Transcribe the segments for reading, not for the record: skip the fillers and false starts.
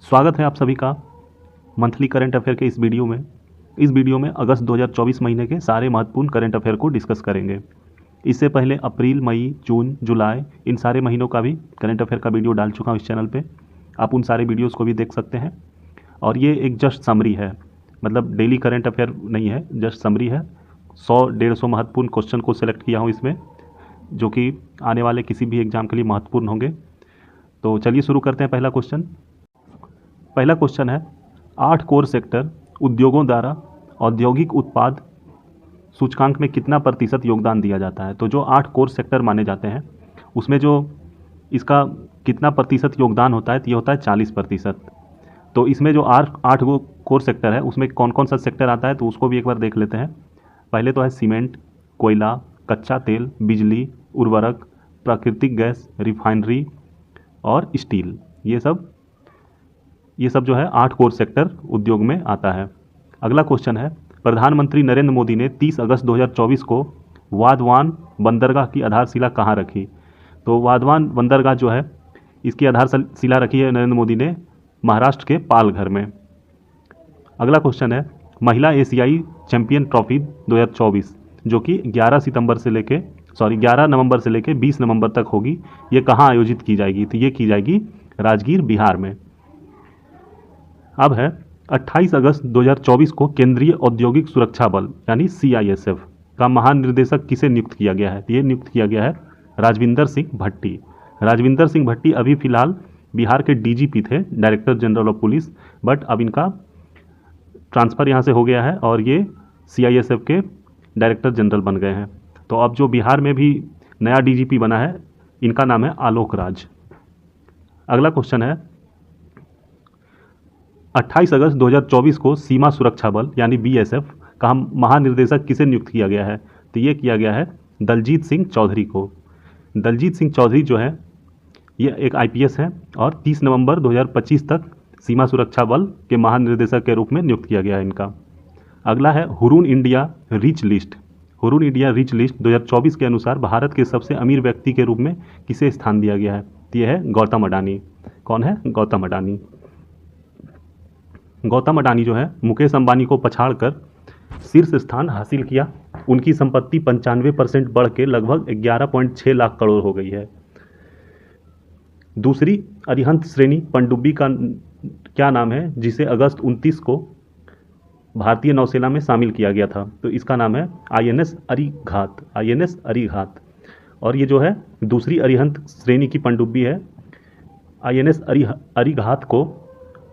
स्वागत है आप सभी का मंथली करंट अफेयर के इस वीडियो में अगस्त 2024 महीने के सारे महत्वपूर्ण करंट अफेयर को डिस्कस करेंगे। इससे पहले अप्रैल, मई, जून, जुलाई इन सारे महीनों का भी करंट अफेयर का वीडियो डाल चुका हूँ इस चैनल पे। आप उन सारे वीडियोस को भी देख सकते हैं। और ये एक जस्ट समरी है, मतलब डेली करंट अफेयर नहीं है, जस्ट समरी है। 100-150 महत्वपूर्ण क्वेश्चन को सिलेक्ट किया हूँ इसमें, जो कि आने वाले किसी भी एग्जाम के लिए महत्वपूर्ण होंगे। तो चलिए शुरू करते हैं। पहला क्वेश्चन है, 8 कोर सेक्टर उद्योगों द्वारा औद्योगिक उत्पाद सूचकांक में कितना प्रतिशत योगदान दिया जाता है। तो जो 8 कोर सेक्टर माने जाते हैं उसमें जो इसका कितना प्रतिशत योगदान होता है, तो ये होता है 40%। तो इसमें जो आठ गो कोर सेक्टर है उसमें कौन कौन सा सेक्टर आता है, तो उसको भी एक बार देख लेते हैं। पहले तो है सीमेंट, कोयला, कच्चा तेल, बिजली, उर्वरक, प्राकृतिक गैस, रिफाइनरी और स्टील। ये सब जो है 8 कोर सेक्टर उद्योग में आता है। अगला क्वेश्चन है, प्रधानमंत्री नरेंद्र मोदी ने 30 अगस्त 2024 को वाधवान बंदरगाह की आधारशिला कहाँ रखी। तो वाधवान बंदरगाह जो है इसकी आधारशिला रखी है नरेंद्र मोदी ने महाराष्ट्र के पालघर में। अगला क्वेश्चन है, महिला एशियाई चैंपियन ट्रॉफी 2024 जो कि 11 नवंबर से लेके 20 नवंबर तक होगी, ये कहाँ आयोजित की जाएगी। तो ये की जाएगी राजगीर, बिहार में। अब है 28 अगस्त 2024 को केंद्रीय औद्योगिक सुरक्षा बल यानी CISF का महानिर्देशक किसे नियुक्त किया गया है। ये नियुक्त किया गया है राजविंदर सिंह भट्टी। राजविंदर सिंह भट्टी अभी फिलहाल बिहार के DGP थे, director general of police, but अब इनका ट्रांसफ़र यहाँ से हो गया है और ये CISF के डायरेक्टर जनरल बन गए हैं। तो अब जो बिहार में भी नया DGP बना है, इनका नाम है आलोक राज। अगला क्वेश्चन है, 28 अगस्त 2024 को सीमा सुरक्षा बल यानी BSF का महानिर्देशक किसे नियुक्त किया गया है। तो ये किया गया है दलजीत सिंह चौधरी को। दलजीत सिंह चौधरी जो है ये एक IPS है और 30 नवंबर 2025 तक सीमा सुरक्षा बल के महानिर्देशक के रूप में नियुक्त किया गया है इनका। अगला है Hurun India rich list. Hurun India rich list 2024 के अनुसार भारत के सबसे अमीर व्यक्ति के रूप में किसे स्थान दिया गया है। तो ये है गौतम अडानी। कौन है? गौतम अडानी। गौतम अडानी जो है मुकेश अंबानी को पछाड़कर शीर्ष स्थान हासिल किया। उनकी संपत्ति 95% बढ़ के लगभग 11.6 लाख करोड़ हो गई है। दूसरी अरिहंत श्रेणी पनडुब्बी का क्या नाम है जिसे अगस्त 29 को भारतीय नौसेना में शामिल किया गया था। तो इसका नाम है INS अरिघात। और ये जो है दूसरी अरिहंत श्रेणी की पनडुब्बी है INS अरिघात को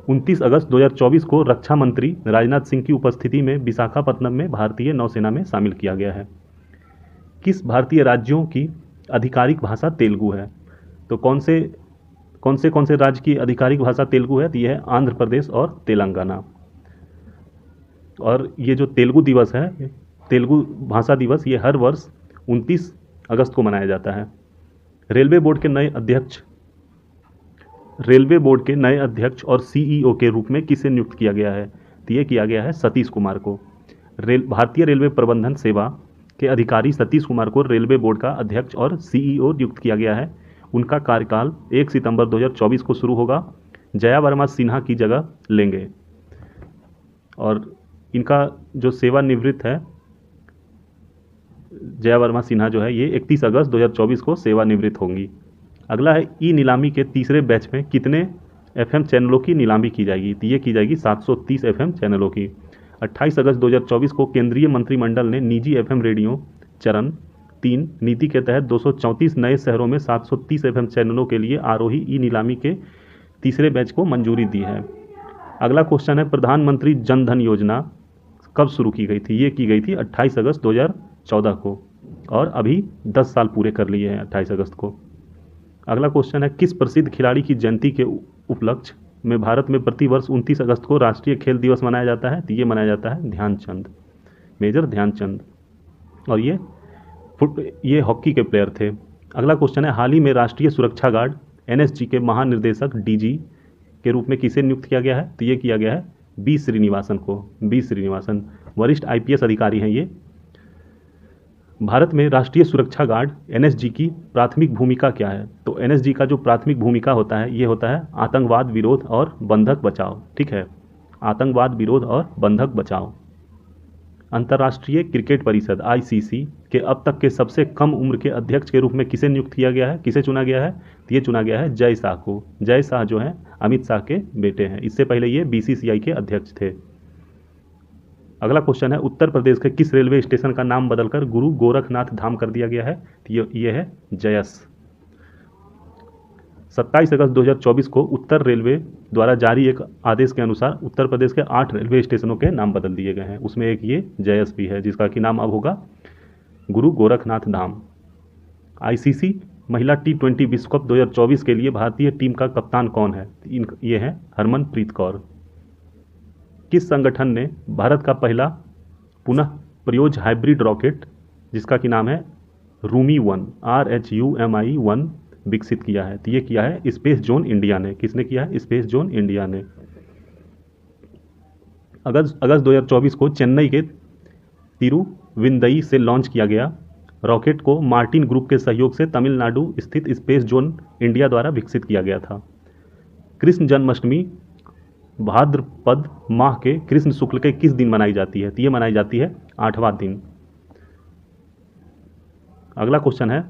29 अगस्त 2024 को रक्षा मंत्री राजनाथ सिंह की उपस्थिति में विशाखापत्तनम में भारतीय नौसेना में शामिल किया गया है। किस भारतीय राज्यों की आधिकारिक भाषा तेलुगु है। तो कौन से राज्य की आधिकारिक भाषा तेलुगु है। तो यह है आंध्र प्रदेश और तेलंगाना। और ये जो तेलुगु दिवस है, तेलुगु भाषा दिवस, ये हर वर्ष 29 अगस्त को मनाया जाता है। रेलवे बोर्ड के नए अध्यक्ष और CEO के रूप में किसे नियुक्त किया गया है। तो ये किया गया है सतीश कुमार को। भारतीय रेलवे प्रबंधन सेवा के अधिकारी सतीश कुमार को रेलवे बोर्ड का अध्यक्ष और CEO नियुक्त किया गया है। उनका कार्यकाल 1 सितंबर 2024 को शुरू होगा। जया वर्मा सिन्हा की जगह लेंगे और इनका जो सेवानिवृत्त है, जया वर्मा सिन्हा जो है ये 31 अगस्त 2024 को सेवानिवृत्त होंगी। अगला है नीलामी के तीसरे बैच में कितने FM चैनलों की नीलामी की जाएगी। तो ये की जाएगी 730 FM चैनलों की। 28 अगस्त 2024 को केंद्रीय मंत्रिमंडल ने निजी FM रेडियो चरण 3 नीति के तहत 234 नए शहरों में 730 FM चैनलों के लिए आरोही नीलामी के तीसरे बैच को मंजूरी दी है। अगला क्वेश्चन है, प्रधानमंत्री जन धन योजना कब शुरू की गई थी। ये की गई थी 28 अगस्त 2014 को और अभी 10 साल पूरे कर लिए हैं 28 अगस्त को। अगला क्वेश्चन है, किस प्रसिद्ध खिलाड़ी की जयंती के उपलक्ष्य में भारत में प्रतिवर्ष 29 अगस्त को राष्ट्रीय खेल दिवस मनाया जाता है। तो ये मनाया जाता है ध्यानचंद, मेजर ध्यानचंद। और ये हॉकी के प्लेयर थे। अगला क्वेश्चन है, हाल ही में राष्ट्रीय सुरक्षा गार्ड NSG के महानिर्देशक DG के रूप में किसे नियुक्त किया गया है। तो ये किया गया है B श्रीनिवासन को। B श्रीनिवासन वरिष्ठ IPS अधिकारी हैं ये। भारत में राष्ट्रीय सुरक्षा गार्ड एनएसजी की प्राथमिक भूमिका क्या है? तो एनएसजी का जो प्राथमिक भूमिका होता है ये होता है आतंकवाद विरोध और बंधक बचाव। ठीक है, आतंकवाद विरोध और बंधक बचाव। अंतर्राष्ट्रीय क्रिकेट परिषद आईसीसी के अब तक के सबसे कम उम्र के अध्यक्ष के रूप में किसे नियुक्त किया गया है, किसे चुना गया है? तो ये चुना गया है जय शाह को। जय शाह जो है अमित शाह के बेटे हैं। इससे पहले ये बीसीसीआई के अध्यक्ष थे। अगला क्वेश्चन है उत्तर प्रदेश के किस रेलवे स्टेशन का नाम बदलकर गुरु गोरखनाथ धाम कर दिया गया है? तो ये है जयस। 27 अगस्त 2024 को उत्तर रेलवे द्वारा जारी एक आदेश के अनुसार उत्तर प्रदेश के 8 रेलवे स्टेशनों के नाम बदल दिए गए हैं। उसमें एक ये जयस भी है जिसका कि नाम अब होगा गुरु गोरखनाथ धाम। आईसीसी महिला T20 विश्व कप 2024 के लिए भारतीय टीम का कप्तान कौन है? ये है हरमनप्रीत कौर। किस संगठन ने भारत का पहला पुनः प्रयोज्य हाइब्रिड रॉकेट जिसका कि नाम है रूमी-1 RHUMI-1 विकसित किया है? तो ये किया है स्पेस जोन इंडिया ने। किसने किया है? स्पेस जोन इंडिया ने। अगस्त 2024 को चेन्नई के तिरुविंदई से लॉन्च किया गया रॉकेट को मार्टिन ग्रुप के सहयोग से तमिलनाडु स्थित स्पेस जोन इंडिया द्वारा विकसित किया गया था। कृष्ण जन्माष्टमी भाद्रपद माह के कृष्ण शुक्ल के किस दिन मनाई जाती है? तो ये मनाई जाती है 8वां दिन। अगला क्वेश्चन है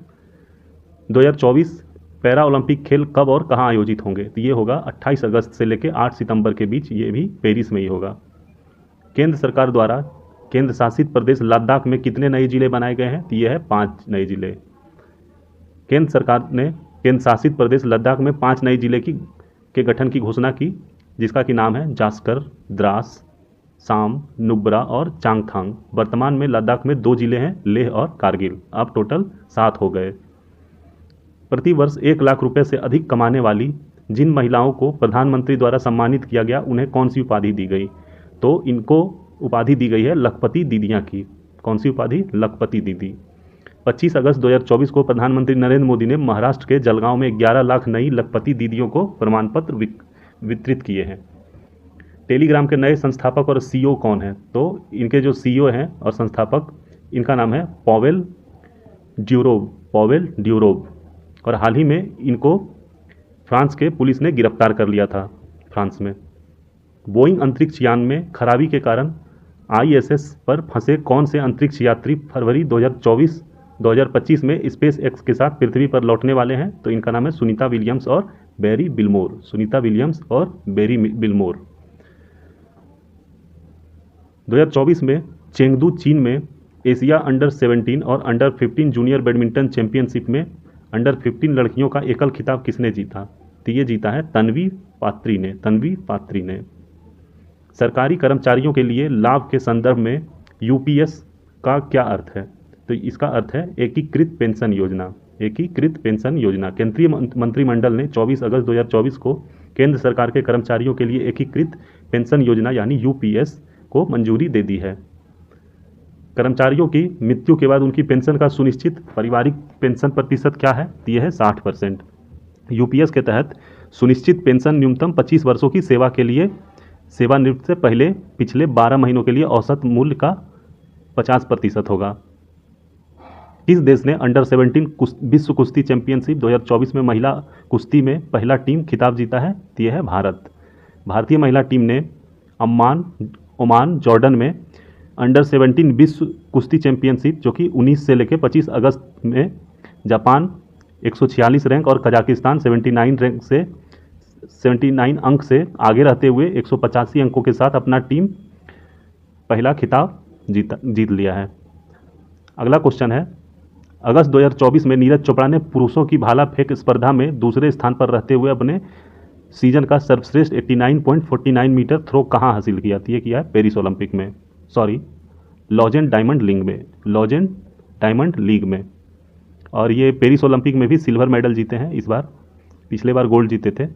2024 पैरा ओलंपिक खेल कब और कहां आयोजित होंगे? तो ये होगा 28 अगस्त से लेकर 8 सितंबर के बीच। ये भी पेरिस में ही होगा। केंद्र सरकार द्वारा केंद्र शासित प्रदेश लद्दाख में कितने नए जिले बनाए गए हैं? तो ये है 5 नए जिले। केंद्र सरकार ने केंद्र शासित प्रदेश लद्दाख में 5 नए जिले के गठन की घोषणा की जिसका कि नाम है जास्कर, द्रास, साम, नुब्रा और चांगथांग। वर्तमान में लद्दाख में 2 जिले हैं, लेह और कारगिल। अब टोटल 7 हो गए। प्रतिवर्ष 1 लाख रुपए से अधिक कमाने वाली जिन महिलाओं को प्रधानमंत्री द्वारा सम्मानित किया गया उन्हें कौन सी उपाधि दी गई? तो इनको उपाधि दी गई है लखपति दीदियाँ की। कौन सी उपाधि? लखपति दीदी। 25 अगस्त 2024 को प्रधानमंत्री नरेंद्र मोदी ने महाराष्ट्र के जलगांव में 11 लाख नई लखपति दीदियों को प्रमाण पत्र वितरित किए हैं। टेलीग्राम के नए संस्थापक और सीईओ कौन है? तो इनके जो सीईओ हैं और संस्थापक इनका नाम है पॉवेल ड्यूरोव। और हाल ही में इनको फ्रांस के पुलिस ने गिरफ्तार कर लिया था फ्रांस में। बोइंग अंतरिक्ष यान में खराबी के कारण ISS पर फंसे कौन से अंतरिक्ष यात्री फरवरी 2025 में स्पेस एक्स के साथ पृथ्वी पर लौटने वाले हैं? तो इनका नाम है सुनीता विलियम्स और बेरी बिलमोर। सुनीता विलियम्स और बेरी बिलमोर। 2024 में चेंगदू चीन में एशिया अंडर 17 और अंडर 15 जूनियर बैडमिंटन चैंपियनशिप में अंडर 15 लड़कियों का एकल खिताब किसने जीता? तो ये जीता है तन्वी पात्री ने। सरकारी कर्मचारियों के लिए लाभ के संदर्भ में यूपीएस का क्या अर्थ है? तो इसका अर्थ है एकीकृत पेंशन योजना। एकीकृत पेंशन योजना। केंद्रीय मंत्रिमंडल ने 24 अगस्त 2024 को केंद्र सरकार के कर्मचारियों के लिए एकीकृत पेंशन योजना यानी यूपीएस को मंजूरी दे दी है। कर्मचारियों की मृत्यु के बाद उनकी पेंशन का सुनिश्चित पारिवारिक पेंशन प्रतिशत क्या है? तो यह है 60%। यूपीएस के तहत सुनिश्चित पेंशन न्यूनतम 25 वर्षों की सेवा के लिए सेवानिवृत्ति से पहले पिछले 12 महीनों के लिए औसत मूल्य का 50% होगा। किस देश ने अंडर 17 विश्व कुश्ती चैंपियनशिप 2024 में महिला कुश्ती में पहला टीम खिताब जीता है? तो यह है भारत। भारतीय महिला टीम ने ओमान जॉर्डन में अंडर 17 विश्व कुश्ती चैंपियनशिप जो कि 19 से लेकर 25 अगस्त में जापान 146 रैंक और कजाकिस्तान 79 अंक से आगे रहते हुए 185 अंकों के साथ अपना टीम पहला खिताब जीत लिया है। अगला क्वेश्चन है अगस्त 2024 में नीरज चोपड़ा ने पुरुषों की भाला फेंक स्पर्धा में दूसरे स्थान पर रहते हुए अपने सीजन का सर्वश्रेष्ठ 89.49 मीटर थ्रो कहाँ हासिल किया? ये किया है पेरिस ओलंपिक में, लॉजेंड डायमंड लीग में। और ये पेरिस ओलंपिक में भी सिल्वर मेडल जीते हैं इस बार, पिछले बार गोल्ड जीते थे।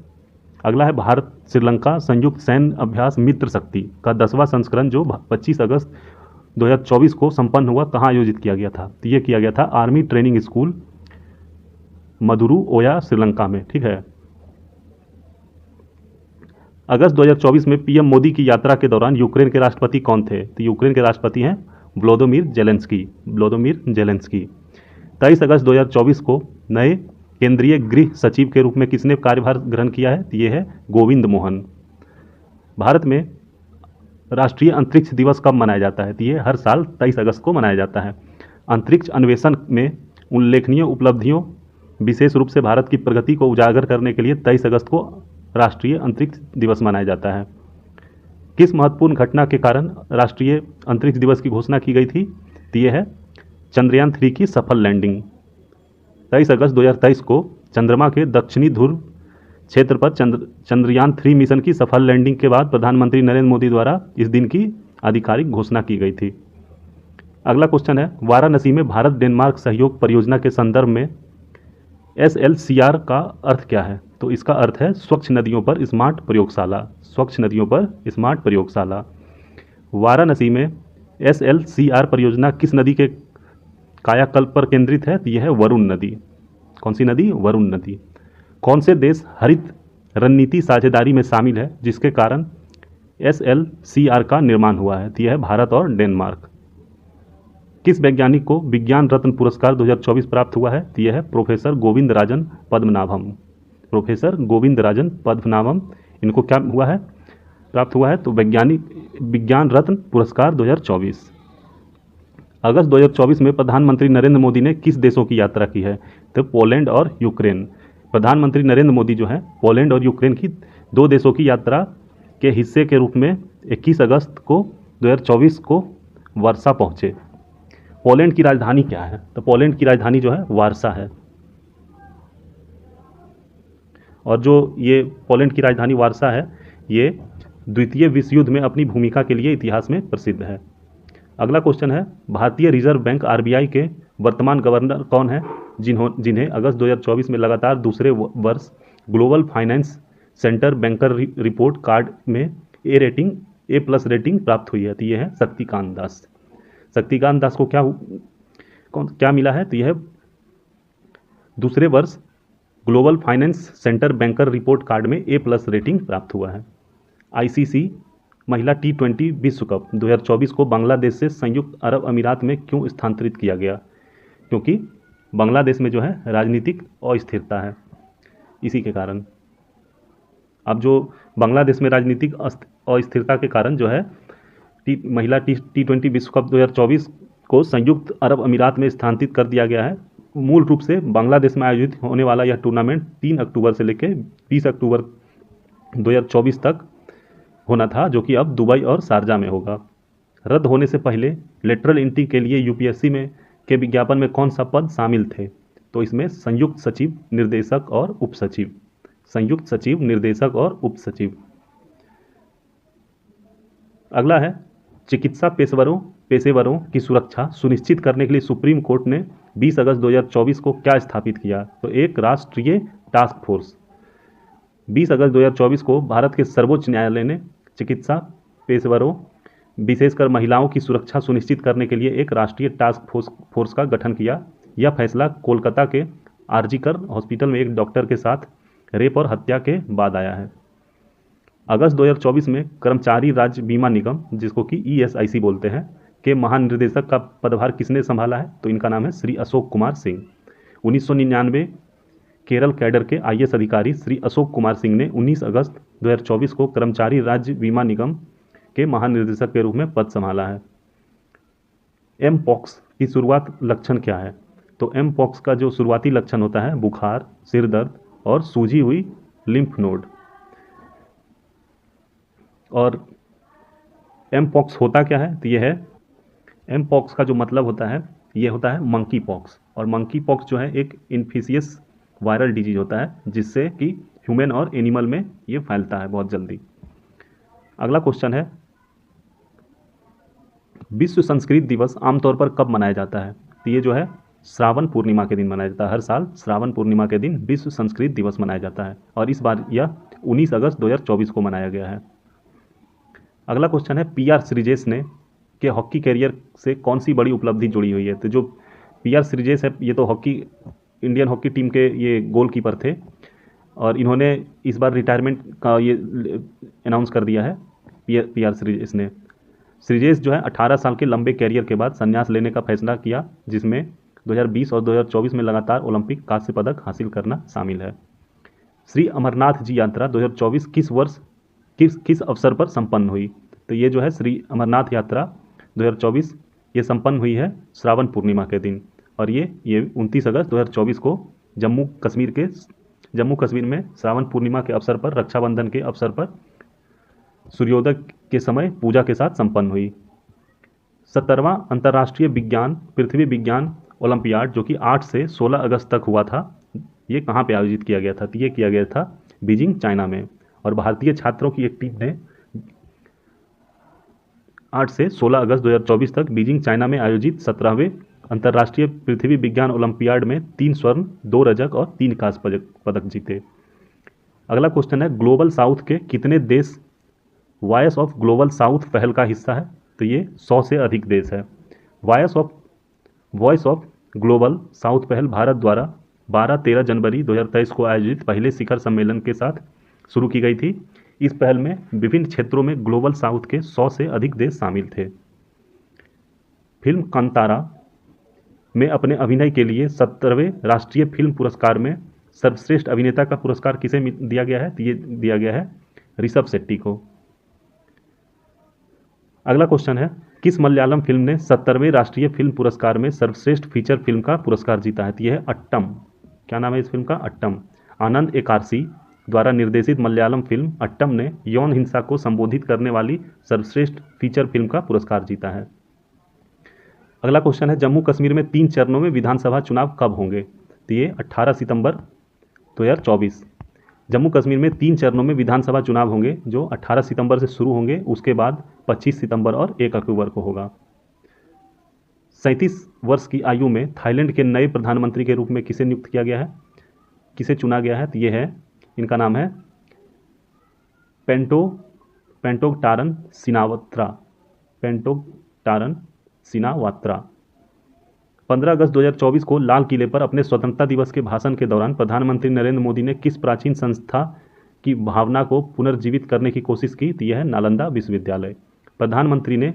अगला है भारत श्रीलंका संयुक्त सैन्य अभ्यास मित्र शक्ति का 10वां संस्करण जो 25 अगस्त 2024 को संपन्न हुआ कहाँ आयोजित किया गया था? तो ये किया गया था आर्मी ट्रेनिंग स्कूल मदुरु ओया श्रीलंका में। ठीक है। अगस्त 2024 में पीएम मोदी की यात्रा के दौरान यूक्रेन के राष्ट्रपति कौन थे? तो यूक्रेन के राष्ट्रपति हैं व्लोदिमीर जेलेंस्की। 23 अगस्त 2024 को नए केंद्रीय गृह सचिव के रूप में किसने कार्यभार ग्रहण किया है? ये है गोविंद मोहन। भारत में राष्ट्रीय अंतरिक्ष दिवस कब मनाया जाता है? तो ये हर साल 23 अगस्त को मनाया जाता है। अंतरिक्ष अन्वेषण में उल्लेखनीय उपलब्धियों, विशेष रूप से भारत की प्रगति को उजागर करने के लिए 23 अगस्त को राष्ट्रीय अंतरिक्ष दिवस मनाया जाता है। किस महत्वपूर्ण घटना के कारण राष्ट्रीय अंतरिक्ष दिवस की घोषणा की गई थी? तो ये है चंद्रयान 3 की सफल लैंडिंग। 23 अगस्त 2023 को चंद्रमा के दक्षिणी ध्रुव क्षेत्र पर चंद्रयान 3 मिशन की सफल लैंडिंग के बाद प्रधानमंत्री नरेंद्र मोदी द्वारा इस दिन की आधिकारिक घोषणा की गई थी। अगला क्वेश्चन है, वाराणसी में भारत डेनमार्क सहयोग परियोजना के संदर्भ में SLCR का अर्थ क्या है? तो इसका अर्थ है स्वच्छ नदियों पर स्मार्ट प्रयोगशाला। स्वच्छ नदियों पर स्मार्ट प्रयोगशाला। वाराणसी में SLCR परियोजना किस नदी के कायाकल्प पर केंद्रित है? तो यह है वरुण नदी। कौन सी नदी? वरुण नदी। कौन से देश हरित रणनीति साझेदारी में शामिल है जिसके कारण SLCR का निर्माण हुआ है? तो यह है भारत और डेनमार्क। किस वैज्ञानिक को विज्ञान रत्न पुरस्कार 2024 प्राप्त हुआ है? तो यह है प्रोफेसर गोविंदराजन पद्मनाभम। प्रोफेसर गोविंदराजन पद्मनाभम, इनको क्या हुआ है? प्राप्त हुआ है। तो विज्ञान रत्न पुरस्कार 2024। अगस्त 2024 में प्रधानमंत्री नरेंद्र मोदी ने किस देशों की यात्रा की है? तो पोलैंड और यूक्रेन। प्रधानमंत्री नरेंद्र मोदी जो है पोलैंड और यूक्रेन की 2 देशों की यात्रा के हिस्से के रूप में 21 अगस्त को 2024 को वर्षा पहुँचे। पोलैंड की राजधानी क्या है? तो पोलैंड की राजधानी जो है वार्सा है। और जो ये पोलैंड की राजधानी वार्सा है, ये द्वितीय विश्व युद्ध में अपनी भूमिका के लिए इतिहास में प्रसिद्ध है। अगला क्वेश्चन है, भारतीय रिजर्व बैंक RBI के वर्तमान गवर्नर कौन है जिन्हें अगस्त 2024 में लगातार दूसरे वर्ष global finance centre banker report card में A+ रेटिंग प्राप्त हुई है? तो यह है शक्तिकांत दास। शक्तिकांत दास को क्या मिला है? तो यह दूसरे वर्ष global finance centre banker report card में A+ रेटिंग प्राप्त हुआ है। ICC महिला T20 विश्व कप 2024 को बांग्लादेश से संयुक्त अरब अमीरात में क्यों स्थानांतरित किया गया? क्योंकि बांग्लादेश में जो है राजनीतिक अस्थिरता है, इसी के कारण। अब जो बांग्लादेश में राजनीतिक अस्थिरता के कारण जो है महिला T20 विश्व कप 2024 को संयुक्त अरब अमीरात में स्थानांतरित कर दिया गया है। मूल रूप से बांग्लादेश में आयोजित होने वाला यह टूर्नामेंट 3 अक्टूबर से लेकर 20 अक्टूबर 2024 तक होना था, जो कि अब दुबई और शारजा में होगा। रद्द होने से पहले लेटरल एंट्री के लिए UPSC के विज्ञापन में कौन सा पद शामिल थे? तो इसमें संयुक्त सचिव, निर्देशक और उप सचिव। संयुक्त सचिव, निर्देशक और उप सचिव। अगला है, चिकित्सा पेशेवरों की सुरक्षा सुनिश्चित करने के लिए सुप्रीम कोर्ट ने 20 अगस्त 2024 को क्या स्थापित किया? तो एक राष्ट्रीय टास्क फोर्स। 20 अगस्त 2024 को भारत के सर्वोच्च न्यायालय ने चिकित्सा पेशेवरों, विशेषकर महिलाओं की सुरक्षा सुनिश्चित करने के लिए एक राष्ट्रीय टास्क फोर्स का गठन किया। यह फैसला कोलकाता के आरजी कर हॉस्पिटल में एक डॉक्टर के साथ रेप और हत्या के बाद आया है। अगस्त 2024 में कर्मचारी राज्य बीमा निगम, जिसको कि ESIC बोलते हैं, के महानिदेशक का पदभार किसने संभाला है? तो इनका नाम है श्री अशोक कुमार सिंह। 1999 केरल कैडर के IAS अधिकारी श्री अशोक कुमार सिंह ने 19 अगस्त 2024 को कर्मचारी राज्य बीमा निगम के महानिदेशक के रूप में पद संभाला है। mpox की शुरुआत लक्षण क्या है? तो mpox का जो शुरुआती लक्षण होता है बुखार, सिर दर्द और सूजी हुई लिम्फ नोड। और mpox होता क्या है? तो यह है, mpox का जो मतलब होता है ये होता है मंकी पॉक्स। और मंकी पॉक्स जो है एक इन्फिशियस वायरल डिजीज होता है, जिससे कि ह्यूमन और एनिमल में ये फैलता है बहुत जल्दी। अगला क्वेश्चन है, विश्व संस्कृत दिवस आमतौर पर कब मनाया जाता है? तो ये जो है श्रावण पूर्णिमा के दिन मनाया जाता है। हर साल श्रावण पूर्णिमा के दिन विश्व संस्कृत दिवस मनाया जाता है, और इस बार यह 19 अगस्त 2024 को मनाया गया है। अगला क्वेश्चन है, PR श्रीजेश ने के हॉकी कैरियर से कौन सी बड़ी उपलब्धि जुड़ी हुई है? तो जो PR श्रीजेश है, ये तो इंडियन हॉकी टीम के ये गोलकीपर थे, और इन्होंने इस बार रिटायरमेंट का ये अनाउंस कर दिया है PR श्रीजेश ने। श्रीजेश जो है 18 साल के लंबे कैरियर के बाद संन्यास लेने का फैसला किया, जिसमें 2020 और 2024 में लगातार ओलंपिक कांस्य पदक हासिल करना शामिल है। श्री अमरनाथ जी यात्रा 2024 किस वर्ष किस अवसर पर संपन्न हुई? तो ये जो है श्री अमरनाथ यात्रा 2024 ये संपन्न हुई है श्रावण पूर्णिमा के दिन, और ये 29 अगस्त 2024 को जम्मू कश्मीर में श्रावण पूर्णिमा के अवसर पर, रक्षाबंधन के अवसर पर सूर्योदय के समय पूजा के साथ संपन्न हुई। 17वां अंतर्राष्ट्रीय पृथ्वी विज्ञान ओलंपियाड जो कि 8 से 16 अगस्त तक हुआ था, ये कहाँ पे आयोजित किया गया था? तो ये किया गया था बीजिंग, चाइना में। और भारतीय छात्रों की एक टीम ने 8 से 16 अगस्त 2024 तक बीजिंग, चाइना में आयोजित 17वें अंतर्राष्ट्रीय पृथ्वी विज्ञान ओलंपियाड में 3 स्वर्ण, 2 रजत और 3 कांस्य पदक जीते। अगला क्वेश्चन है, ग्लोबल साउथ के कितने देश वॉइस ऑफ ग्लोबल साउथ पहल का हिस्सा है? तो ये 100 से अधिक देश है। वॉइस ऑफ ग्लोबल साउथ पहल भारत द्वारा 12-13 जनवरी 2023 को आयोजित पहले शिखर सम्मेलन के साथ शुरू की गई थी। इस पहल में विभिन्न क्षेत्रों में ग्लोबल साउथ के 100 से अधिक देश शामिल थे। फिल्म कांतारा में अपने अभिनय के लिए 17वें राष्ट्रीय फिल्म पुरस्कार में सर्वश्रेष्ठ अभिनेता का पुरस्कार किसे दिया गया है? तो ये दिया गया है ऋषभ शेट्टी को। अगला क्वेश्चन है, किस मलयालम फिल्म ने 17वें राष्ट्रीय फिल्म पुरस्कार में सर्वश्रेष्ठ फीचर फिल्म का पुरस्कार जीता है? तो यह है अट्टम। क्या नाम है इस फिल्म का? अट्टम। आनंद एकार्सी द्वारा निर्देशित मलयालम फिल्म अट्टम ने यौन हिंसा को संबोधित करने वाली सर्वश्रेष्ठ फीचर फिल्म का पुरस्कार जीता है। अगला क्वेश्चन है, जम्मू कश्मीर में 3 चरणों में विधानसभा चुनाव कब होंगे? तो ये 18 सितंबर 2024। जम्मू कश्मीर में 3 चरणों में विधानसभा चुनाव होंगे, जो 18 सितंबर से शुरू होंगे, उसके बाद 25 सितंबर और 1 अक्टूबर को होगा। 37 वर्ष की आयु में थाईलैंड के नए प्रधानमंत्री के रूप में किसे नियुक्त किया गया है? किसे चुना गया है? तो ये है, इनका नाम है पेंटोकटारन सिनावात्रा। 15 अगस्त 2024 को लाल किले पर अपने स्वतंत्रता दिवस के भाषण के दौरान प्रधानमंत्री नरेंद्र मोदी ने किस प्राचीन संस्था की भावना को पुनर्जीवित करने की कोशिश की? तो यह है नालंदा विश्वविद्यालय। प्रधानमंत्री ने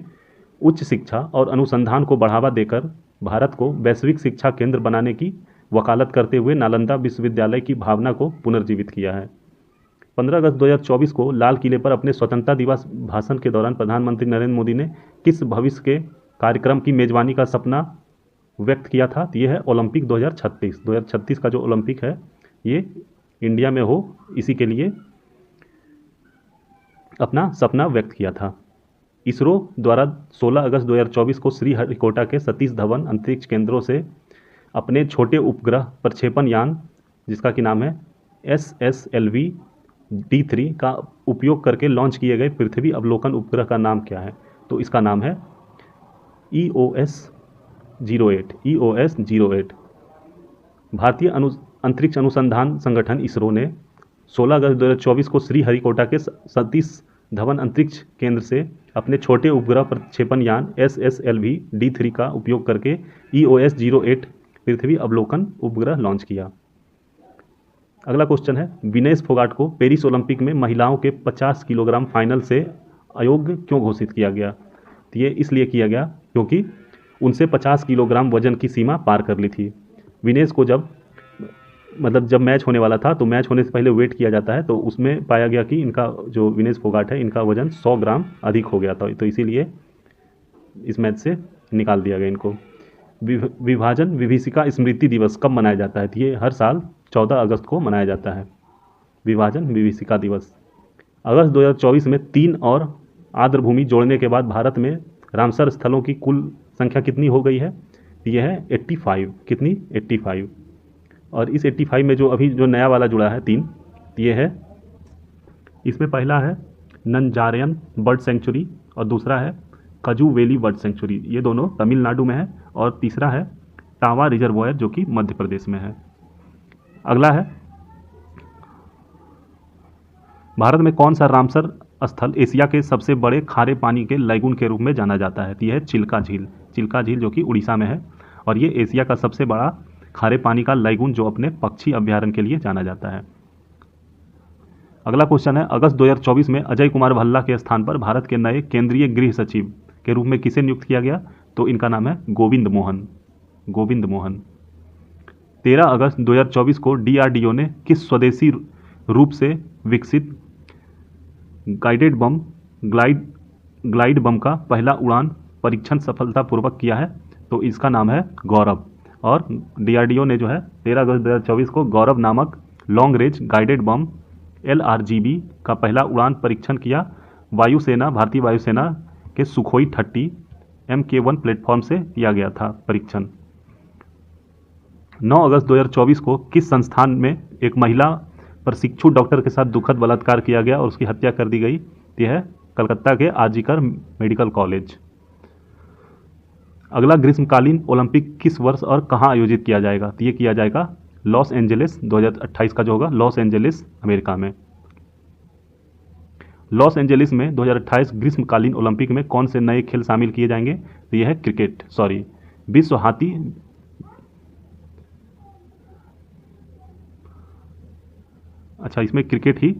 उच्च शिक्षा और अनुसंधान को बढ़ावा देकर भारत को वैश्विक शिक्षा केंद्र बनाने की वकालत करते हुए नालंदा विश्वविद्यालय की भावना को पुनर्जीवित किया है। 15 अगस्त 2024 को लाल किले पर अपने स्वतंत्रता दिवस भाषण के दौरान प्रधानमंत्री नरेंद्र मोदी ने किस भविष्य के कार्यक्रम की मेजबानी का सपना व्यक्त किया था? तो यह है ओलंपिक 2036 का जो ओलंपिक है ये इंडिया में हो, इसी के लिए अपना सपना व्यक्त किया था। इसरो द्वारा 16 अगस्त 2024 को श्रीहरिकोटा के सतीश धवन अंतरिक्ष केंद्रों से अपने छोटे उपग्रह प्रक्षेपण यान, जिसका कि नाम है SSLV D3 का उपयोग करके लॉन्च किए गए पृथ्वी अवलोकन उपग्रह का नाम क्या है? तो इसका नाम है EOS 08। भारतीय अंतरिक्ष अनुसंधान संगठन इसरो ने 16 अगस्त 2024 को श्रीहरिकोटा के सतीश धवन अंतरिक्ष केंद्र से अपने छोटे उपग्रह प्रक्षेपण यान SSLV D3 का उपयोग करके EOS 08 पृथ्वी अवलोकन उपग्रह लॉन्च किया। अगला क्वेश्चन है, विनेश फोगाट को पेरिस ओलंपिक में महिलाओं के 50 किलोग्राम फाइनल से अयोग्य क्यों घोषित किया गया? तो ये इसलिए किया गया क्योंकि उनसे 50 किलोग्राम वजन की सीमा पार कर ली थी। विनेश को जब मैच होने वाला था, तो मैच होने से पहले वेट किया जाता है, तो उसमें पाया गया कि इनका जो विनेश फोगाट है, इनका वजन 100 ग्राम अधिक हो गया था, तो इसीलिए इस मैच से निकाल दिया गया इनको। विभाजन विभीषिका स्मृति दिवस कब मनाया जाता है? तो ये हर साल 14 अगस्त को मनाया जाता है विभाजन विभीषिका दिवस। अगस्त 2024 में 3 और आर्द्रभूमि जोड़ने के बाद भारत में रामसर स्थलों की कुल संख्या कितनी हो गई है? यह है 85। कितनी? 85। और इस 85 में जो अभी जो नया वाला जुड़ा है 3, ये है, इसमें पहला है नंजारयन बर्ड सेंचुरी और दूसरा है कजू वैली बर्ड सेंचुरी, ये दोनों तमिलनाडु में है, और तीसरा है टावा रिजर्वॉयर जो कि मध्य प्रदेश में है। अगला है, भारत में कौन सा रामसर स्थल एशिया के सबसे बड़े खारे पानी के लैगून के रूप में जाना जाता है? तो यह है चिल्का झील जो कि उड़ीसा में है, और ये एशिया का सबसे बड़ा खारे पानी का लैगून जो अपने पक्षी अभ्यारण्य के लिए जाना जाता है। अगला क्वेश्चन है, अगस्त 2024 में अजय कुमार भल्ला के स्थान पर भारत के नए केंद्रीय गृह सचिव के रूप में किसे नियुक्त किया गया? तो इनका नाम है गोविंद मोहन। गोविंद मोहन। 13 अगस्त 2024 को डीआरडीओ ने किस स्वदेशी रूप से विकसित गाइडेड बम ग्लाइड बम का पहला उड़ान परीक्षण सफलतापूर्वक किया है? तो इसका नाम है गौरव। और डीआरडीओ ने जो है 13 अगस्त 2024 को गौरव नामक long range guided bomb LRGB का पहला उड़ान परीक्षण किया। भारतीय वायुसेना के सुखोई 30 MK1 प्लेटफॉर्म से किया गया था परीक्षण। 9 अगस्त 2024 को किस संस्थान में एक महिला प्रशिक्षु डॉक्टर के साथ दुखद बलात्कार किया गया और उसकी हत्या कर दी गई? यह है कलकत्ता के आरजीकर मेडिकल कॉलेज। अगला ग्रीष्मकालीन ओलंपिक किस वर्ष और कहां आयोजित किया जाएगा? तो ये किया जाएगा लॉस एंजलिस 2028 का जो होगा लॉस एंजलिस अमेरिका में। लॉस एंजलिस में 2028 ग्रीष्मकालीन ओलंपिक में कौन से नए खेल शामिल किए जाएंगे? तो यह है विश्व हाथी इसमें क्रिकेट ही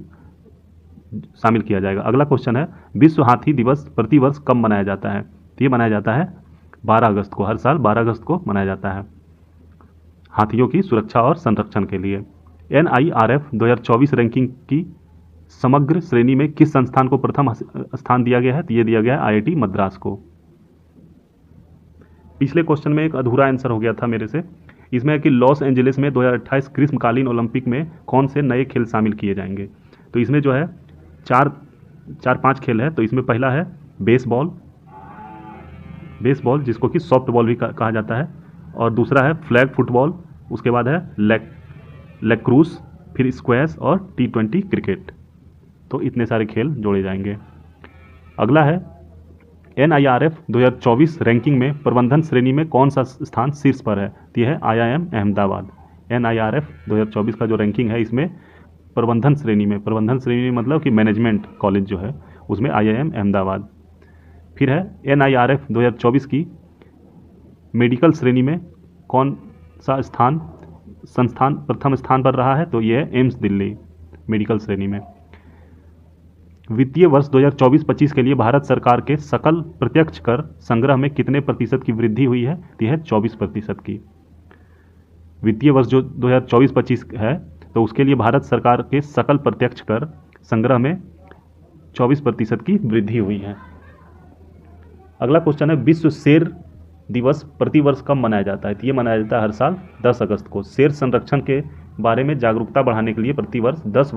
शामिल किया जाएगा। अगला क्वेश्चन है विश्व हाथी दिवस प्रतिवर्ष कब मनाया जाता है? तो ये मनाया जाता है 12 अगस्त को। हर साल 12 अगस्त को मनाया जाता है हाथियों की सुरक्षा और संरक्षण के लिए। NIRF 2024 रैंकिंग की समग्र श्रेणी में किस संस्थान को प्रथम स्थान दिया गया है? तो ये दिया गया है IIT मद्रास को। पिछले क्वेश्चन में एक अधूरा आंसर हो गया था मेरे से, इसमें है कि लॉस एंजलिस में 2028 ग्रीष्मकालीन ओलंपिक में कौन से नए खेल शामिल किए जाएंगे? तो इसमें जो है चार पांच खेल है। तो इसमें पहला है बेसबॉल जिसको कि सॉफ्ट बॉल भी कहा जाता है, और दूसरा है फ्लैग फुटबॉल, उसके बाद है लैक्रूस, फिर स्क्वैश और T20 क्रिकेट। तो इतने सारे खेल जोड़े जाएंगे। अगला है NIRF 2024 रैंकिंग में प्रबंधन श्रेणी में कौन सा स्थान शीर्ष पर है? तो यह है IIM अहमदाबाद। NIRF 2024 का जो रैंकिंग है इसमें प्रबंधन श्रेणी में मतलब कि मैनेजमेंट कॉलेज जो है उसमें IIM अहमदाबाद। फिर है NIRF 2024 की मेडिकल श्रेणी में कौन सा संस्थान प्रथम स्थान पर रहा है? तो यह है एम्स दिल्ली मेडिकल श्रेणी में। वित्तीय वर्ष 2024-25 के लिए भारत सरकार के सकल प्रत्यक्ष कर संग्रह में कितने प्रतिशत की वृद्धि हुई है? यह है 24% की। वित्तीय वर्ष जो 2024-25 है तो उसके लिए भारत सरकार के सकल प्रत्यक्ष कर संग्रह में 24% की वृद्धि हुई है। अगला क्वेश्चन है विश्व शेर दिवस प्रतिवर्ष कब मनाया जाता है? तो ये मनाया जाता है हर साल 10 अगस्त को। शेर संरक्षण के बारे में जागरूकता बढ़ाने के लिए प्रतिवर्ष 10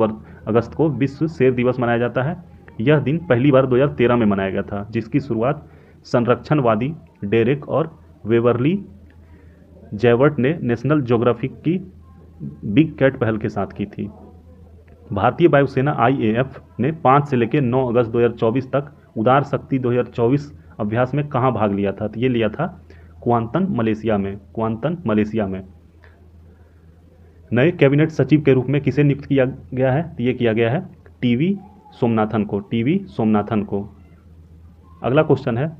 अगस्त को विश्व शेर दिवस मनाया जाता है। यह दिन पहली बार 2013 में मनाया गया था, जिसकी शुरुआत संरक्षणवादी डेरेक और वेवरली जैवर्ट ने नेशनल ज्योग्राफिक की बिग कैट पहल के साथ की थी। भारतीय वायुसेना IAF ने 5 से लेकर 9 अगस्त 2024 तक उदार शक्ति 2024 अभ्यास में कहाँ भाग लिया था? तो ये लिया था क्वांतन मलेशिया में। नए कैबिनेट सचिव के रूप में किसे नियुक्त किया गया है? तो ये किया गया है टीवी सोमनाथन को। अगला क्वेश्चन है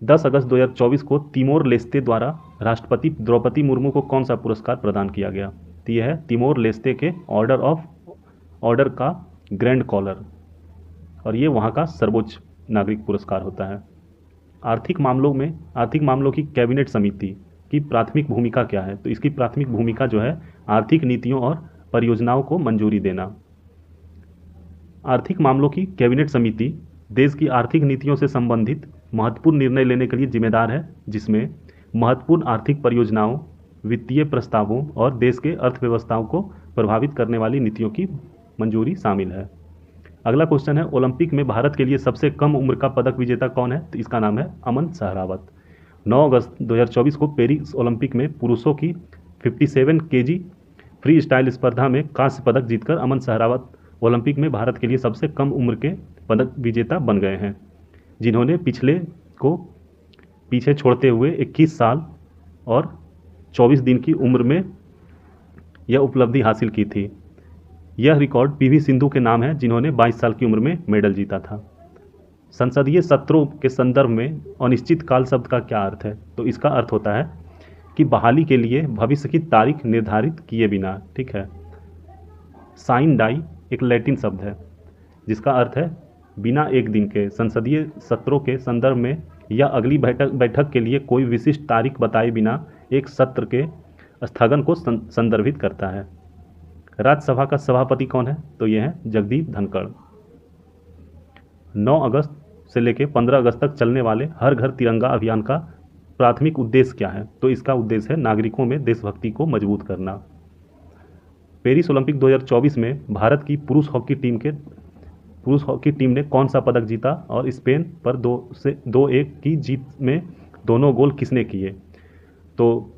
10 अगस्त 2024 को तिमोर लेस्ते द्वारा राष्ट्रपति द्रौपदी मुर्मू को कौन सा पुरस्कार प्रदान किया गया? तो यह है तिमोर लेस्ते के ऑर्डर का ग्रैंड कॉलर, और ये वहाँ का सर्वोच्च नागरिक पुरस्कार होता है। आर्थिक मामलों की कैबिनेट समिति की प्राथमिक भूमिका क्या है? तो इसकी प्राथमिक भूमिका जो है आर्थिक नीतियों और परियोजनाओं को मंजूरी देना। आर्थिक मामलों की कैबिनेट समिति देश की आर्थिक नीतियों से संबंधित महत्वपूर्ण निर्णय लेने के लिए जिम्मेदार है, जिसमें महत्वपूर्ण आर्थिक परियोजनाओं, वित्तीय प्रस्तावों और देश के अर्थव्यवस्थाओं को प्रभावित करने वाली नीतियों की मंजूरी शामिल है। अगला क्वेश्चन है ओलंपिक में भारत के लिए सबसे कम उम्र का पदक विजेता कौन है? तो इसका नाम है अमन सहरावत। 9 अगस्त 2024 को पेरिस ओलंपिक में पुरुषों की 57 kg फ्री स्टाइल स्पर्धा में कांस्य पदक जीतकर अमन सहरावत ओलंपिक में भारत के लिए सबसे कम उम्र के पदक विजेता बन गए हैं, जिन्होंने पिछले को पीछे छोड़ते हुए 21 साल और 24 दिन की उम्र में यह उपलब्धि हासिल की थी। यह रिकॉर्ड PV सिंधु के नाम है, जिन्होंने 22 साल की उम्र में मेडल जीता था। संसदीय सत्रों के संदर्भ में अनिश्चित काल शब्द का क्या अर्थ है? तो इसका अर्थ होता है कि बहाली के लिए भविष्य की तारीख निर्धारित किए बिना। ठीक है। साइन डाई एक लैटिन शब्द है जिसका अर्थ है बिना एक दिन के। संसदीय सत्रों के संदर्भ में या अगली बैठक के लिए कोई विशिष्ट तारीख बताए बिना एक सत्र के स्थगन को संदर्भित करता है। राज्यसभा का सभापति कौन है? तो यह है जगदीप धनखड़। 9 अगस्त से लेकर 15 अगस्त तक चलने वाले हर घर तिरंगा अभियान का प्राथमिक उद्देश्य क्या है? तो इसका उद्देश्य है नागरिकों में देशभक्ति को मजबूत करना। पेरिस ओलंपिक 2024 में भारत की पुरुष हॉकी टीम ने कौन सा पदक जीता और स्पेन पर 2-1 की जीत में दोनों गोल किसने किए? तो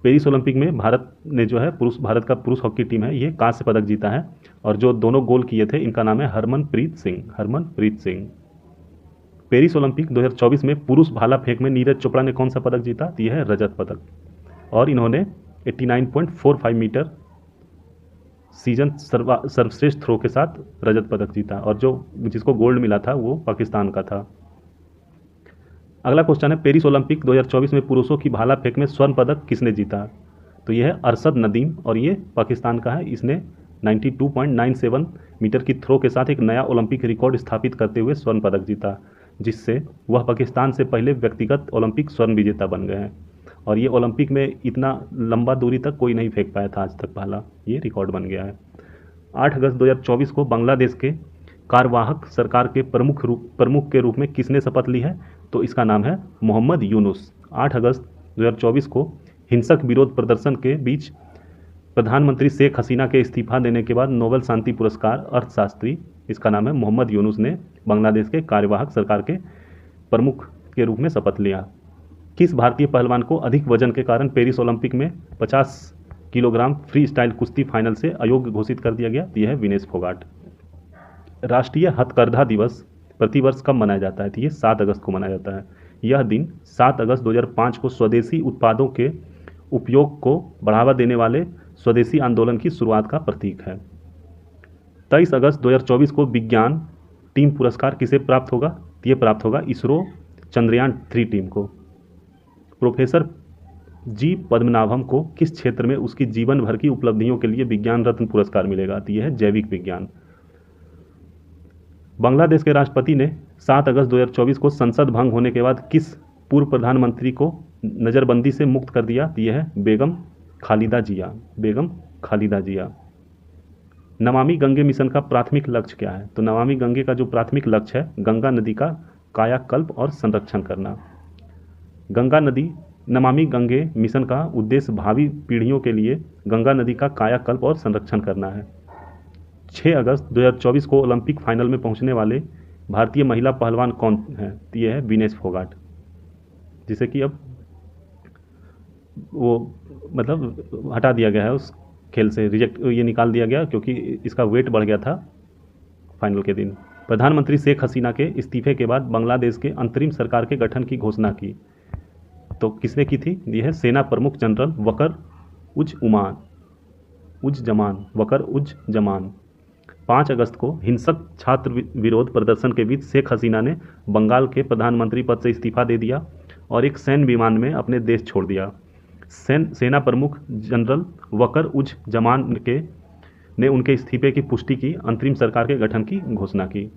पेरिस ओलंपिक में भारत ने जो है भारत का पुरुष हॉकी टीम है ये कांस्य पदक जीता है और जो दोनों गोल किए थे इनका नाम है हरमनप्रीत सिंह। पेरिस ओलंपिक 2024 में पुरुष भाला फेंक में नीरज चोपड़ा ने कौन सा पदक जीता? तो यह है रजत पदक और इन्होंने 89.45 मीटर सीजन सर्वश्रेष्ठ थ्रो के साथ रजत पदक जीता और जिसको गोल्ड मिला था वो पाकिस्तान का था। अगला क्वेश्चन है पेरिस ओलंपिक 2024 में पुरुषों की भाला फेंक में स्वर्ण पदक किसने जीता? तो यह है अरशद नदीम और ये पाकिस्तान का है। इसने 92.97 मीटर की थ्रो के साथ एक नया ओलंपिक रिकॉर्ड स्थापित करते हुए स्वर्ण पदक जीता, जिससे वह पाकिस्तान से पहले व्यक्तिगत ओलंपिक स्वर्ण विजेता बन गए हैं और ये ओलंपिक में इतना लंबा दूरी तक कोई नहीं फेंक पाया था आज तक भाला, ये रिकॉर्ड बन गया है। 8 अगस्त 2024 को बांग्लादेश के कार्यवाहक सरकार के प्रमुख के रूप में किसने शपथ ली है? तो इसका नाम है मोहम्मद यूनुस। 8 अगस्त 2024 को हिंसक विरोध प्रदर्शन के बीच प्रधानमंत्री शेख हसीना के इस्तीफा देने के बाद नोबेल शांति पुरस्कार अर्थशास्त्री, इसका नाम है मोहम्मद यूनुस, ने बांग्लादेश के कार्यवाहक सरकार के प्रमुख के रूप में शपथ लिया। किस भारतीय पहलवान को अधिक वजन के कारण पेरिस ओलंपिक में 50 किलोग्राम फ्री स्टाइल कुश्ती फाइनल से अयोग्य घोषित कर दिया गया? यह है विनेश फोगाट। राष्ट्रीय हथकरघा दिवस प्रतिवर्ष कब मनाया जाता है? तो ये 7 अगस्त को मनाया जाता है। यह दिन 7 अगस्त 2005 को स्वदेशी उत्पादों के उपयोग को बढ़ावा देने वाले स्वदेशी आंदोलन की शुरुआत का प्रतीक है। 23 अगस्त 2024 को विज्ञान टीम पुरस्कार किसे प्राप्त होगा? तो ये प्राप्त होगा इसरो चंद्रयान 3 टीम को। प्रोफेसर जी पद्मनाभम को किस क्षेत्र में उसकी जीवन भर की उपलब्धियों के लिए विज्ञान रत्न पुरस्कार मिलेगा? तो यह है जैविक विज्ञान। बांग्लादेश के राष्ट्रपति ने 7 अगस्त 2024 को संसद भंग होने के बाद किस पूर्व प्रधानमंत्री को नज़रबंदी से मुक्त कर दिया? तो यह है बेगम खालिदा जिया। नमामि गंगे मिशन का प्राथमिक लक्ष्य क्या है? तो नमामि गंगे का जो प्राथमिक लक्ष्य है गंगा नदी का कायाकल्प और संरक्षण करना। नमामि गंगे मिशन का उद्देश्य भावी पीढ़ियों के लिए गंगा नदी का कायाकल्प और संरक्षण करना है। 6 अगस्त 2024 को ओलंपिक फाइनल में पहुंचने वाले भारतीय महिला पहलवान कौन है? तो यह है विनेश फोगाट, जिसे कि अब वो मतलब हटा दिया गया है उस खेल से, ये निकाल दिया गया क्योंकि इसका वेट बढ़ गया था फाइनल के दिन। प्रधानमंत्री शेख हसीना के इस्तीफे के बाद बांग्लादेश के अंतरिम सरकार के गठन की घोषणा की तो किसने की थी? यह है सेना प्रमुख जनरल वकर उज जमान। 5 अगस्त को हिंसक छात्र विरोध प्रदर्शन के बीच शेख हसीना ने बंगाल के प्रधानमंत्री पद से इस्तीफा दे दिया और एक सैन्य विमान में अपने देश छोड़ दिया। सेना प्रमुख जनरल वकर उज जमान ने उनके इस्तीफे की पुष्टि की, अंतरिम सरकार के गठन की घोषणा की।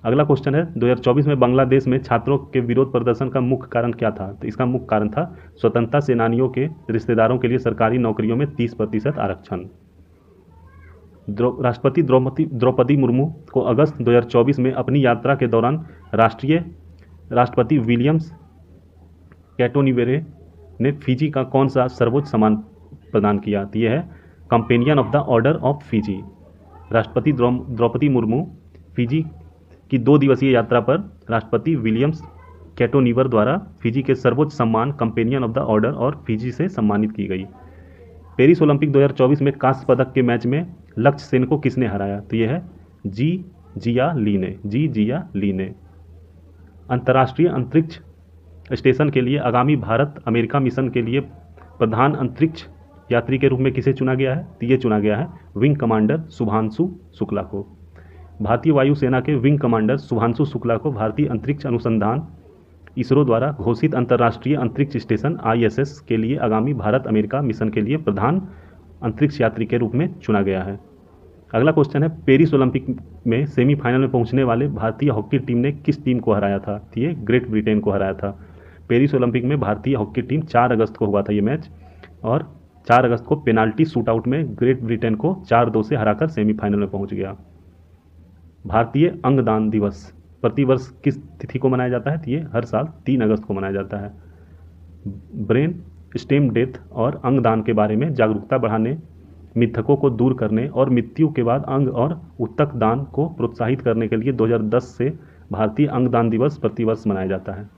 अगला क्वेश्चन है 2024 में बांग्लादेश में छात्रों के विरोध प्रदर्शन का मुख्य कारण क्या था? तो इसका मुख्य कारण था स्वतंत्रता सेनानियों के रिश्तेदारों के लिए सरकारी नौकरियों में 30% आरक्षण। राष्ट्रपति द्रौपदी मुर्मू को अगस्त 2024 में अपनी यात्रा के दौरान राष्ट्रपति विलियम्स कैटोनिवेरे ने फिजी का कौन सा सर्वोच्च सम्मान प्रदान किया? तो यह है companion of the order of Fiji. राष्ट्रपति द्रौपदी मुर्मू फिजी की 2 दिवसीय यात्रा पर राष्ट्रपति विलियम्स कैटोनिवर द्वारा फिजी के सर्वोच्च सम्मान कंपेनियन ऑफ द ऑर्डर और फिजी से सम्मानित की गई। पेरिस ओलंपिक 2024 में कांस्य पदक के मैच में लक्ष्य सेन को किसने हराया? तो यह है जी जिया ली ने। अंतर्राष्ट्रीय अंतरिक्ष स्टेशन के लिए आगामी भारत अमेरिका मिशन के लिए प्रधान अंतरिक्ष यात्री के रूप में किसे चुना गया है? तो ये चुना गया है विंग कमांडर शुभांशु शुक्ला को। भारतीय वायुसेना के विंग कमांडर शुभांशु शुक्ला को भारतीय अंतरिक्ष अनुसंधान इसरो द्वारा घोषित अंतर्राष्ट्रीय अंतरिक्ष स्टेशन ISS के लिए आगामी भारत अमेरिका मिशन के लिए प्रधान अंतरिक्ष यात्री के रूप में चुना गया है। अगला क्वेश्चन है, पेरिस ओलंपिक में सेमीफाइनल में पहुंचने वाले भारतीय हॉकी टीम ने किस टीम को हराया था? तो ये ग्रेट ब्रिटेन को हराया था। पेरिस ओलंपिक में भारतीय हॉकी टीम 4 अगस्त को हुआ था ये मैच, और 4 अगस्त को पेनाल्टी शूटआउट में ग्रेट ब्रिटेन को 4-2 से हराकर सेमीफाइनल में पहुंच गया। भारतीय अंगदान दिवस प्रतिवर्ष किस तिथि को मनाया जाता है? तो ये हर साल 3 अगस्त को मनाया जाता है। ब्रेन स्टेम डेथ और अंगदान के बारे में जागरूकता बढ़ाने, मिथकों को दूर करने और मृत्यु के बाद अंग और उत्तक दान को प्रोत्साहित करने के लिए 2010 से भारतीय अंगदान दिवस प्रतिवर्ष मनाया जाता है।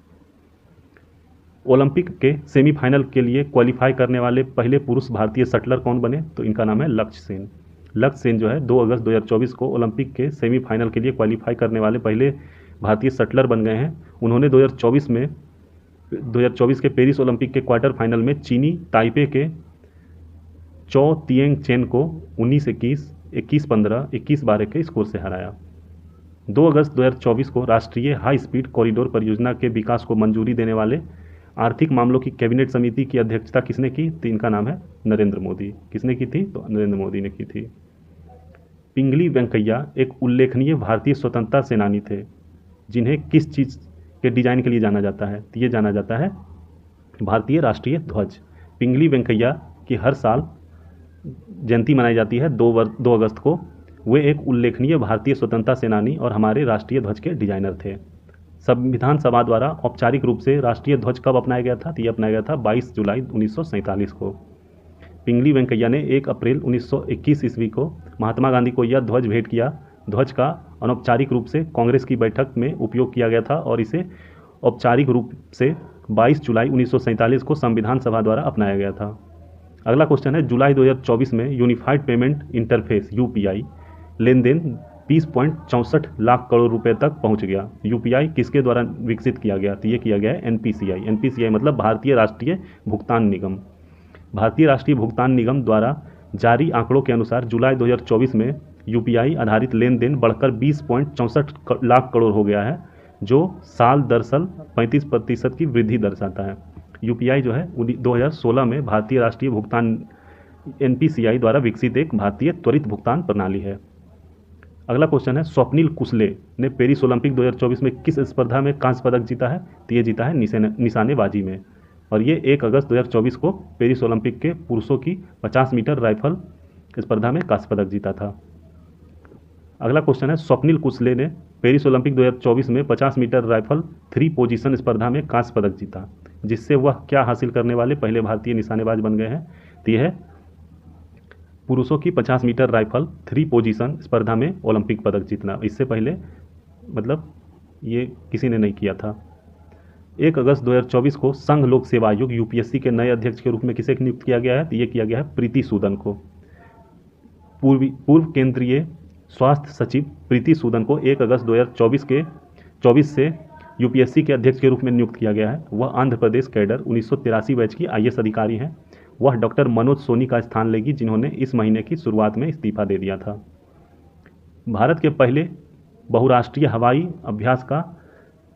ओलंपिक के सेमीफाइनल के लिए क्वालिफाई करने वाले पहले पुरुष भारतीय शटलर कौन बने? तो इनका नाम है लक्ष्य सेन। लक्ष्य सेन जो है 2 अगस्त 2024 को ओलंपिक के सेमीफाइनल के लिए क्वालिफाई करने वाले पहले भारतीय शटलर बन गए हैं। उन्होंने 2024 के पेरिस ओलंपिक के क्वार्टर फाइनल में चीनी ताइपे के चौ तिएंग चेन को 19-21, 21-15, 21-12 के स्कोर से हराया। 2 अगस्त 2024 को राष्ट्रीय हाई स्पीड कॉरिडोर परियोजना के विकास को मंजूरी देने वाले आर्थिक मामलों की कैबिनेट समिति की अध्यक्षता किसने की? तो इनका नाम है नरेंद्र मोदी। किसने की थी? तो नरेंद्र मोदी ने की थी। पिंगली वेंकैया एक उल्लेखनीय भारतीय स्वतंत्रता सेनानी थे, जिन्हें किस चीज़ के डिजाइन के लिए जाना जाता है? तो ये जाना जाता है भारतीय राष्ट्रीय ध्वज। पिंगली वेंकैया की हर साल जयंती मनाई जाती है 2 अगस्त को। वे एक उल्लेखनीय भारतीय स्वतंत्रता सेनानी और हमारे राष्ट्रीय ध्वज के डिजाइनर थे। संविधान सभा द्वारा औपचारिक रूप से राष्ट्रीय ध्वज कब अपनाया गया था? तो ये अपनाया गया था 22 जुलाई 1947 को। पिंगली वेंकैया ने 1 अप्रैल 1921 ईस्वी को महात्मा गांधी को यह ध्वज भेंट किया। ध्वज का अनौपचारिक रूप से कांग्रेस की बैठक में उपयोग किया गया था और इसे औपचारिक रूप से 22 जुलाई 1947 को संविधान सभा द्वारा अपनाया गया था। अगला क्वेश्चन है, जुलाई 2024 में यूनिफाइड पेमेंट इंटरफेस यूपीआई लेन देन 20.64 लाख करोड़ रुपए तक पहुंच गया। यूपीआई किसके द्वारा विकसित किया गया? तो ये किया गया है एनपीसीआई। एनपीसीआई मतलब भारतीय राष्ट्रीय भुगतान निगम। भारतीय राष्ट्रीय भुगतान निगम द्वारा जारी आंकड़ों के अनुसार जुलाई 2024 में यूपीआई आधारित लेन देन बढ़कर 20.64 लाख करोड़ हो गया है, जो साल दरअसल 35% की वृद्धि दर्शाता है। यूपीआई जो है 2016 में भारतीय राष्ट्रीय भुगतान एनपीसीआई द्वारा विकसित एक भारतीय त्वरित भुगतान प्रणाली है। अगला क्वेश्चन है, स्वप्निल कुसले ने पेरिस ओलंपिक 2024 में किस स्पर्धा में कांस्य पदक जीता है? तो ये जीता है निशानेबाजी में, और ये 1 अगस्त 2024 को पेरिस ओलंपिक के पुरुषों की 50 मीटर राइफल स्पर्धा में कांस्य पदक जीता था। अगला क्वेश्चन है, स्वप्निल कुसले ने पेरिस ओलंपिक 2024 में 50 मीटर राइफल 3 पोजीशन स्पर्धा में कांस्य पदक जीता, जिससे वह क्या हासिल करने वाले पहले भारतीय निशानेबाज बन गए हैं? तो यह है पुरुषों की 50 मीटर राइफल 3 पोजीशन स्पर्धा में ओलंपिक पदक जीतना। इससे पहले मतलब ये किसी ने नहीं किया था। 1 अगस्त 2024 को संघ लोक सेवा आयोग यूपीएससी के नए अध्यक्ष के रूप में किसे नियुक्त किया गया है? तो ये किया गया है प्रीति सूदन को। पूर्व केंद्रीय स्वास्थ्य सचिव प्रीति सूदन को 1 अगस्त 2024 से यूपीएससी के अध्यक्ष के रूप में नियुक्त किया गया है। वह आंध्र प्रदेश कैडर 1983 बैच की आईएएस अधिकारी हैं। वह डॉक्टर मनोज सोनी का स्थान लेगी, जिन्होंने इस महीने की शुरुआत में इस्तीफा दे दिया था। भारत के पहले बहुराष्ट्रीय हवाई अभ्यास का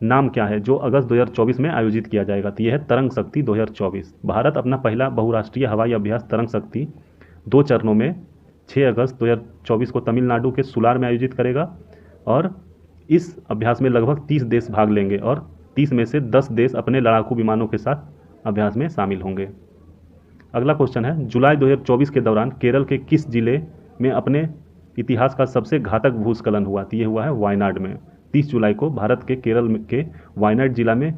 नाम क्या है, जो अगस्त 2024 में आयोजित किया जाएगा? तो यह है तरंग शक्ति 2024। भारत अपना पहला बहुराष्ट्रीय हवाई अभ्यास तरंग शक्ति 2 चरणों में 6 अगस्त 2024 को तमिलनाडु के सुलार में आयोजित करेगा, और इस अभ्यास में लगभग 30 देश भाग लेंगे और 30 में से 10 देश अपने लड़ाकू विमानों के साथ अभ्यास में शामिल होंगे। अगला क्वेश्चन है, जुलाई 2024 के दौरान केरल के किस जिले में अपने इतिहास का सबसे घातक भूस्खलन हुआ? तो ये हुआ है वायनाड में। 30 जुलाई को भारत के केरल के वायनाड जिला में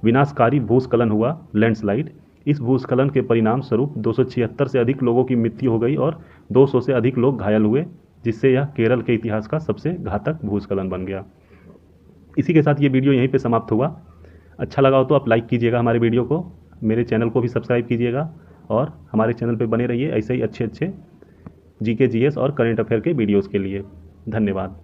विनाशकारी भूस्खलन हुआ, लैंडस्लाइड। इस भूस्खलन के परिणाम स्वरूप 276 से अधिक लोगों की मृत्यु हो गई और 200 से अधिक लोग घायल हुए, जिससे यह केरल के इतिहास का सबसे घातक भूस्खलन बन गया। इसी के साथ ये वीडियो यहीं पे समाप्त हुआ। अच्छा लगा हो तो आप लाइक कीजिएगा हमारे वीडियो को, मेरे चैनल को भी सब्सक्राइब कीजिएगा और हमारे चैनल पे बने रहिए ऐसे ही अच्छे जीके जीएस और करंट अफेयर के वीडियोज़ के लिए। धन्यवाद।